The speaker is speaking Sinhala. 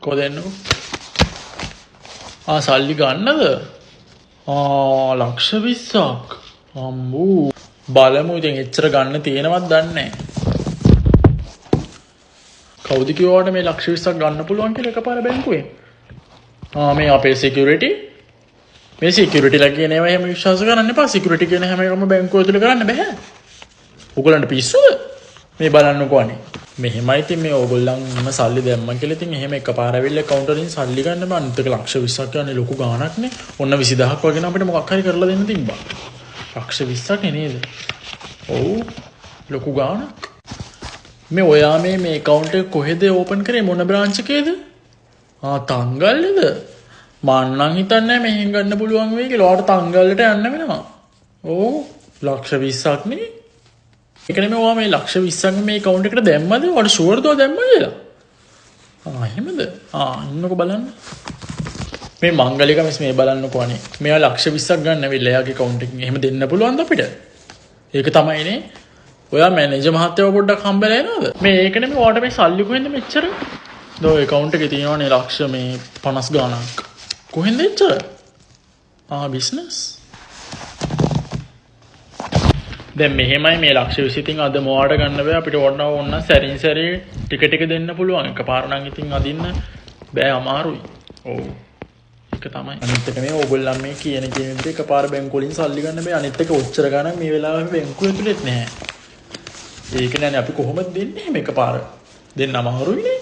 කොහෙන්ද? සල්ලි ගන්නද? ලක්ෂ 20ක්. අම්බෝ. බලමු ඉතින් එච්චර ගන්න තියෙනවද දන්නේ නැහැ. කවුද කිව්වට මේ ලක්ෂ 20ක් ගන්න පුළුවන් කියලා එකපාර බැංකුවෙන්? මේ අපේ සිකියුරිටි. මේ සිකියුරිටි ලා කියන ඒවා එහෙම විශ්වාස කරන්න එපා. සිකියුරිටි කියන හැම එකම බැංකුව ඇතුලේ කරන්න බෑ. ඔයගොල්ලන්ට පිස්සුද? මේ බලන්නකෝ අනේ. මෙහෙමයි ඉතින් මේ ඕගොල්ලන්ම සල්ලි දැම්මන් කියලා ඉතින් එහෙම එකපාර ඇවිල්ලා account වලින් සල්ලි ගන්න බෑ. අනිත් එක ලක්ෂ 20ක් කියන්නේ ලොකු ගාණක් නේ. ඔන්න 20000ක් වගේ නම් අපිට මොකක් හරි කරලා දෙන්න තිබ්බා. ලක්ෂ 20ක් නේද? ඔව් ලොකු ගාණක්. මේ ඔයා මේ account එක කොහෙද open කරේ මොන branch එකේද? තංගල්ලේද? මං නම් හිතන්නේ මෙහෙන් ගන්න පුළුවන් වෙයි කියලා. ඔයාට තංගල්ලට යන්න වෙනවා. ඔව් ලක්ෂ 20ක් නේ. ඒක නෙමෙයි ඔයා මේ ලක්ෂ 20ක් මේ account එකට දැම්මද? ඔයාට ෂුවර්ද ඔයා දැම්මද කියලා? එහෙමද? ඉන්නකෝ බලන්න. මේ මංගලික මිස් මේ බලන්නකෝ අනේ. මෙයා ලක්ෂ 20ක් ගන්න ඇවිල්ලා එයාගේ account එකකින් එහෙම දෙන්න පුළුවන්ද අපිට? ඒක තමයිනේ. ඔයා මැනේජර් මහත්තයව පොඩ්ඩක් හම්බෙලා එනවද? මේ ඒක නෙමෙයි ඔයාට මේ සල්ලි කොහෙන්ද මෙච්චර? දෝ account එකේ තියෙනවනේ ලක්ෂ මේ 50 ගාණක්. කොහෙන්ද එච්චර? බිස්නස්. දැන් මෙහෙමයි මේ ලක්ෂ 20 ඉතින් අද මොවාට ගන්න බෑ අපිට ඕන සැරින් සැරේ ටික දෙන්න පුළුවන් එකපාර නම් ඉතින් අදින්න බෑ අමාරුයි. ඔව් ඒක තමයි. අනිත් එක මේ ඕගොල්ලන් මේ කියන දේ එකපාර බැංකුව වලින් සල්ලි ගන්න බෑ. අනිත් එක ඔච්චර ගණන් මේ වෙලාවේ බැංකුව ඇතුලෙත් නැහැ. ඒක නෑනේ අපි කොහොමද දෙන්නේ මේක පාර දෙන්න අමාරුයිනේ.